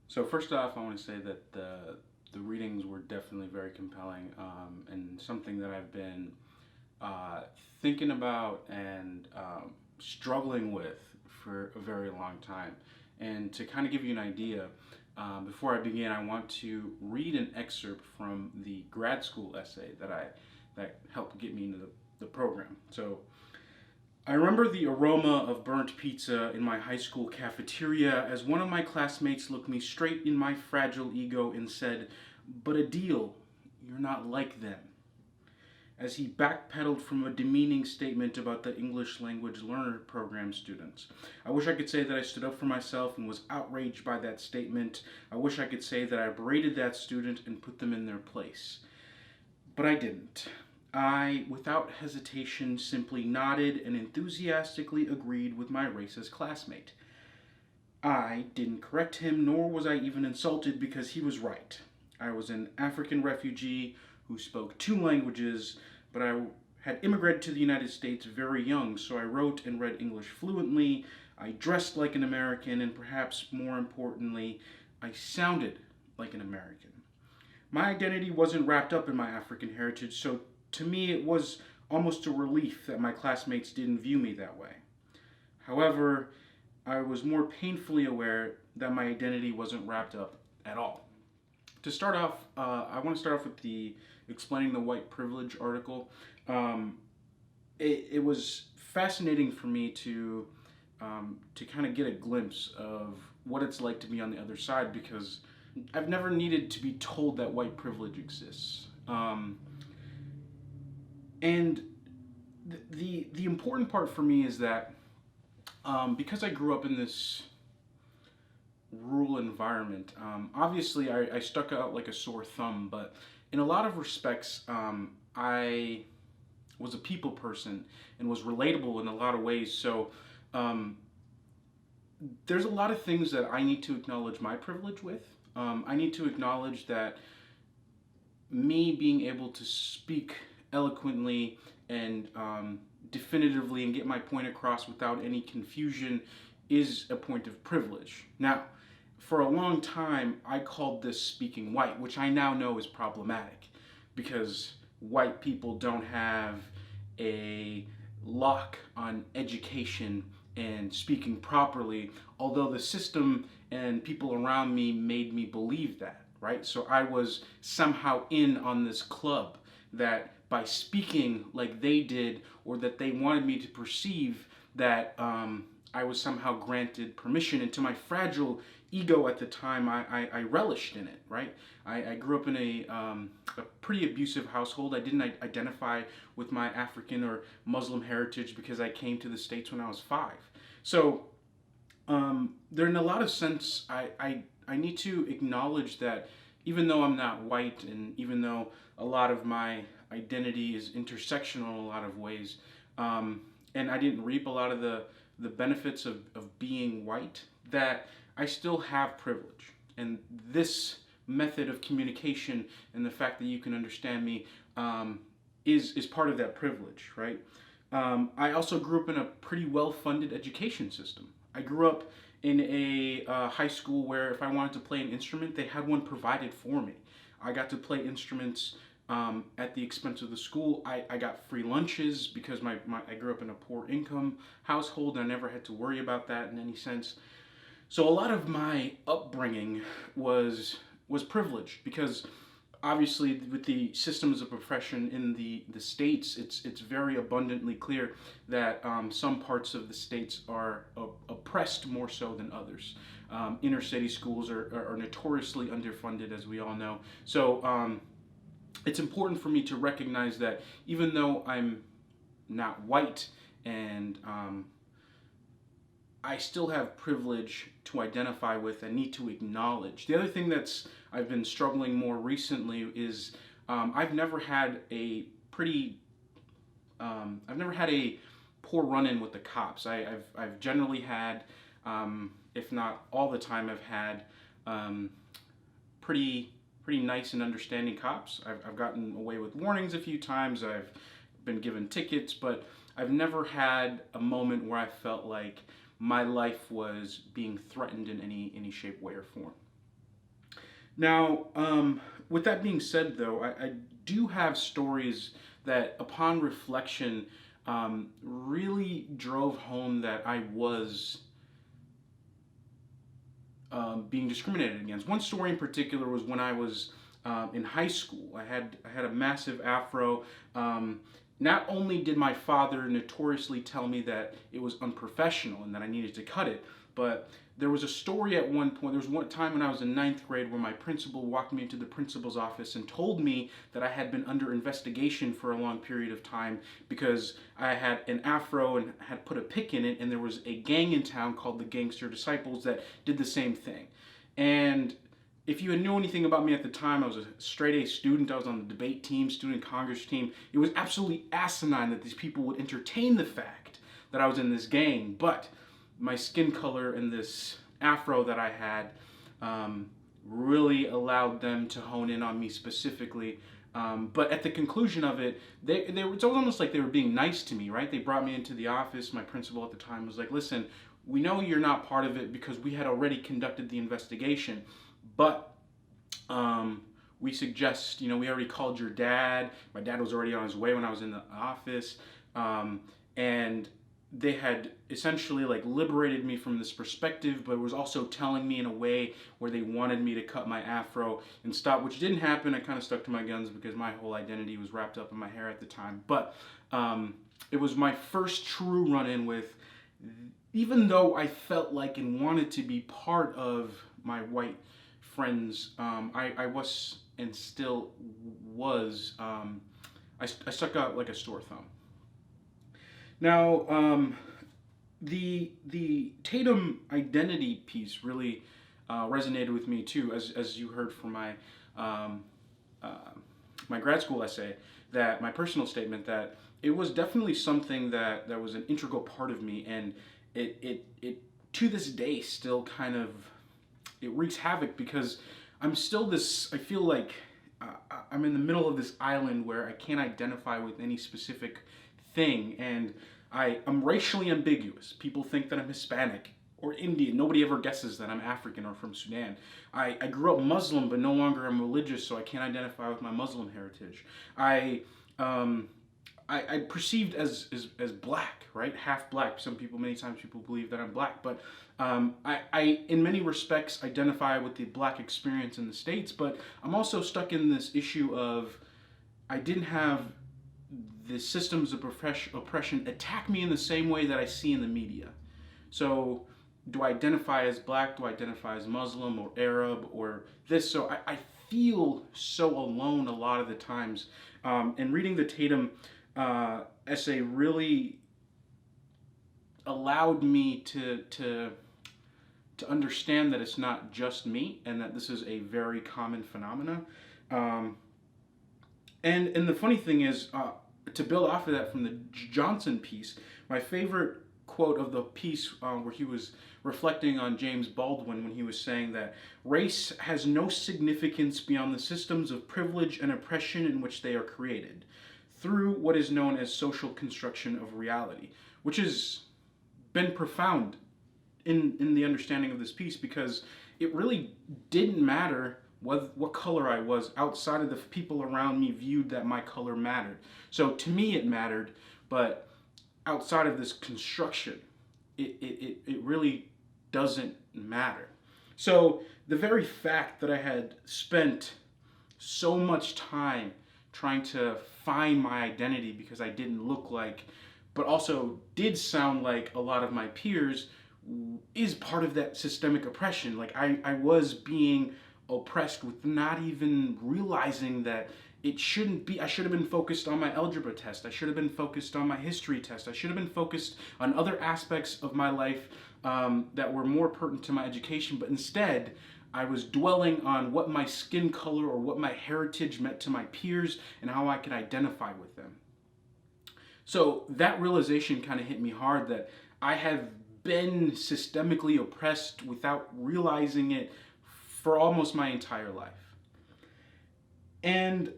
So first off, I want to say that the readings were definitely very compelling, and something that I've been uh, thinking about and struggling with for a very long time. And to kind of give you an idea, before I begin, I want to read an excerpt from the grad school essay that helped get me into the program. So I remember the aroma of burnt pizza in my high school cafeteria as one of my classmates looked me straight in my fragile ego and said, "But Adil, you're not like them." As he backpedaled from a demeaning statement about the English language learner program students. I wish I could say that I stood up for myself and was outraged by that statement. I wish I could say that I berated that student and put them in their place. But I didn't. I, without hesitation, simply nodded and enthusiastically agreed with my racist classmate. I didn't correct him, nor was I even insulted because he was right. I was an African refugee who spoke two languages, but I had immigrated to the United States very young, so I wrote and read English fluently. I dressed like an American, and perhaps more importantly, I sounded like an American. My identity wasn't wrapped up in my African heritage, so to me it was almost a relief that my classmates didn't view me that way. However, I was more painfully aware that my identity wasn't wrapped up at all. To start off, I want to start off with the explaining the white privilege article. Um, it was fascinating for me to kind of get a glimpse of what it's like to be on the other side because I've never needed to be told that white privilege exists. And the important part for me is that because I grew up in this rural environment, obviously I stuck out like a sore thumb, but in a lot of respects, I was a people person and was relatable in a lot of ways. So um, there's a lot of things that I need to acknowledge my privilege with. I need to acknowledge that me being able to speak eloquently and definitively and get my point across without any confusion is a point of privilege. Now, for a long time, I called this speaking white, which I now know is problematic because white people don't have a lock on education and speaking properly, although the system and people around me made me believe that, right? So I was somehow in on this club that by speaking like they did, or that they wanted me to perceive that I was somehow granted permission. And to my fragile ego at the time, I relished in it, right? I grew up in a pretty abusive household. I didn't identify with my African or Muslim heritage because I came to the States when I was 5. So there, in a lot of sense, I need to acknowledge that even though I'm not white and even though a lot of my identity is intersectional in a lot of ways, and I didn't reap a lot of the benefits of being white, that I still have privilege. And this method of communication and the fact that you can understand me is part of that privilege, right? I also grew up in a pretty well funded education system. I grew up in a high school where if I wanted to play an instrument, they had one provided for me. I got to play instruments at the expense of the school. I got free lunches because I grew up in a poor income household and I never had to worry about that in any sense. So a lot of my upbringing was privileged because obviously with the systems of oppression in the states, it's very abundantly clear that some parts of the states are oppressed more so than others. Inner city schools are notoriously underfunded, as we all know. So it's important for me to recognize that even though I'm not white and I still have privilege to identify with and need to acknowledge. The other thing that's I've been struggling more recently is I've never had a pretty I've never had a poor run-in with the cops. I've generally had, if not all the time, I've had pretty pretty nice and understanding cops. I've gotten away with warnings a few times. I've been given tickets, but I've never had a moment where I felt like my life was being threatened in any shape, way, or form. Now, with that being said, though, I do have stories that, upon reflection, really drove home that I was being discriminated against. One story in particular was when I was in high school. I had a massive afro. Not only did my father notoriously tell me that it was unprofessional and that I needed to cut it, but there was a story at one point. There was one time when I was in ninth grade where my principal walked me into the principal's office and told me that I had been under investigation for a long period of time because I had an afro and had put a pick in it, and there was a gang in town called the Gangster Disciples that did the same thing. And if you knew anything about me at the time, I was a straight A student. I was on the debate team, student congress team. It was absolutely asinine that these people would entertain the fact that I was in this gang. But my skin color and this afro that I had really allowed them to hone in on me specifically. But at the conclusion of it, it's almost like they were being nice to me, right? They brought me into the office. My principal at the time was like, listen, we know you're not part of it because we had already conducted the investigation, but we suggest, we already called your dad. My dad was already on his way when I was in the office. And they had essentially like liberated me from this perspective, but it was also telling me in a way where they wanted me to cut my afro and stop, which didn't happen. I kind of stuck to my guns because my whole identity was wrapped up in my hair at the time. But it was my first true run-in with, even though I felt like and wanted to be part of my white friends, I was and still was, I stuck out like a sore thumb. Now, the Tatum identity piece really resonated with me too, as you heard from um, uh, my grad school essay, that my personal statement, that it was definitely something that was an integral part of me, and it to this day still kind of, it wreaks havoc because I'm still this. I feel like I'm in the middle of this island where I can't identify with any specific thing, and I'm racially ambiguous. People think that I'm Hispanic or Indian. Nobody ever guesses that I'm African or from Sudan. I grew up Muslim, but no longer am religious, so I can't identify with my Muslim heritage. Um, I perceived as black, right? Half black. Many times people believe that I'm black, but I, in many respects, identify with the black experience in the States, but I'm also stuck in this issue of I didn't have the systems of oppression attack me in the same way that I see in the media. So, do I identify as black? Do I identify as Muslim or Arab or this? So, I feel so alone a lot of the times. And reading the Tatum essay really allowed me to understand that it's not just me and that this is a very common phenomena. Um, and the funny thing is, to build off of that from the Johnson piece, my favorite quote of the piece where he was reflecting on James Baldwin when he was saying that race has no significance beyond the systems of privilege and oppression in which they are created through what is known as social construction of reality, which has been profound in the understanding of this piece, because it really didn't matter what color I was outside of the people around me viewed that my color mattered. So to me it mattered, but outside of this construction, it really doesn't matter. So the very fact that I had spent so much time trying to find my identity because I didn't look like, but also did sound like a lot of my peers, is part of that systemic oppression. Like I was being oppressed with not even realizing that it shouldn't be. I should have been focused on my algebra test. I should have been focused on my history test. I should have been focused on other aspects of my life that were more pertinent to my education. But instead, I was dwelling on what my skin color or what my heritage meant to my peers and how I could identify with them. So that realization kind of hit me hard, that I have been systemically oppressed without realizing it for almost my entire life. And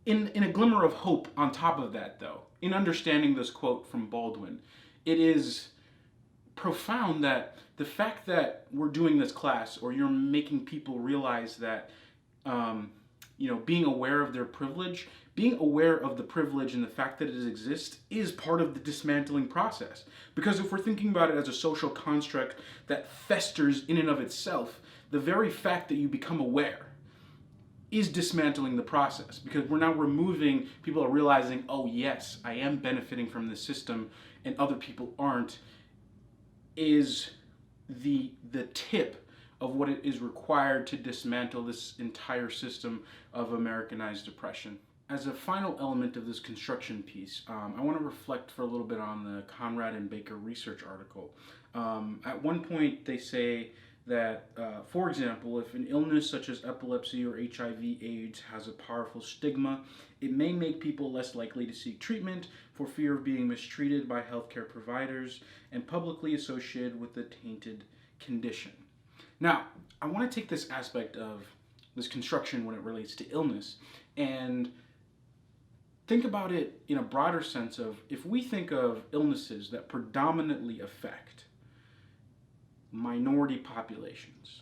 in a glimmer of hope on top of that, though, in understanding this quote from Baldwin, it is profound that the fact that we're doing this class, or you're making people realize that, being aware of their privilege, being aware of the privilege and the fact that it exists is part of the dismantling process. Because if we're thinking about it as a social construct that festers in and of itself, the very fact that you become aware is dismantling the process, because we're now removing, people are realizing, oh yes, I am benefiting from this system and other people aren't, is the tip of what it is required to dismantle this entire system of Americanized oppression. As a final element of this construction piece, I want to reflect for a little bit on the Conrad and Baker research article. At one point, they say that, for example, if an illness such as epilepsy or HIV/AIDS has a powerful stigma, it may make people less likely to seek treatment for fear of being mistreated by healthcare providers and publicly associated with the tainted condition. Now, I want to take this aspect of this construction when it relates to illness and think about it in a broader sense of, if we think of illnesses that predominantly affect minority populations,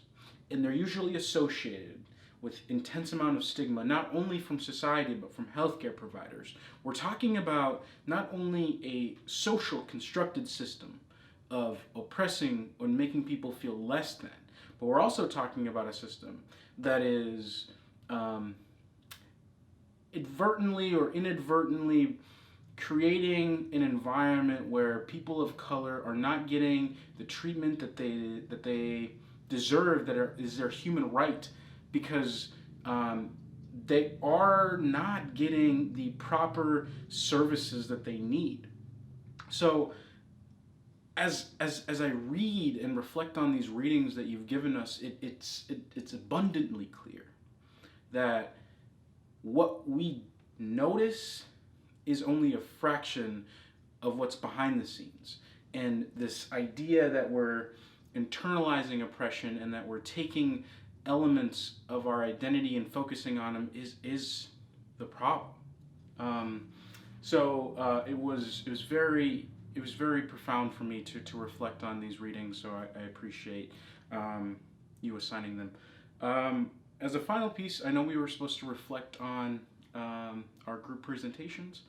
and they're usually associated with intense amount of stigma, not only from society but from healthcare providers. We're talking about not only a social constructed system of oppressing or making people feel less than, but we're also talking about a system that is advertently or inadvertently creating an environment where people of color are not getting the treatment that they deserve, is their human right, because they are not getting the proper services that they need. So as I read and reflect on these readings that you've given us, it's abundantly clear that what we notice is only a fraction of what's behind the scenes. And this idea that we're internalizing oppression and that we're taking elements of our identity and focusing on them is the problem. It was very profound for me to reflect on these readings. So I appreciate you assigning them. As a final piece, I know we were supposed to reflect on our group presentations.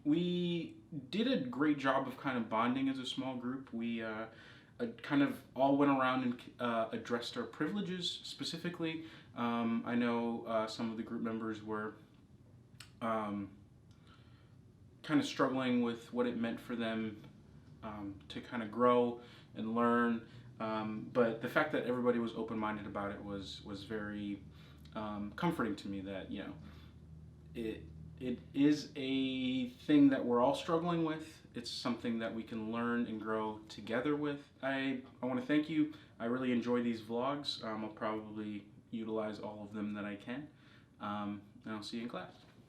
We did a great job of kind of bonding as a small group. We kind of all went around and addressed our privileges specifically. I know some of the group members were kind of struggling with what it meant for them to kind of grow and learn. But the fact that everybody was open-minded about it was very comforting to me, that, it is a thing that we're all struggling with. It's something that we can learn and grow together with. I want to thank you. I really enjoy these vlogs. I'll probably utilize all of them that I can. And I'll see you in class.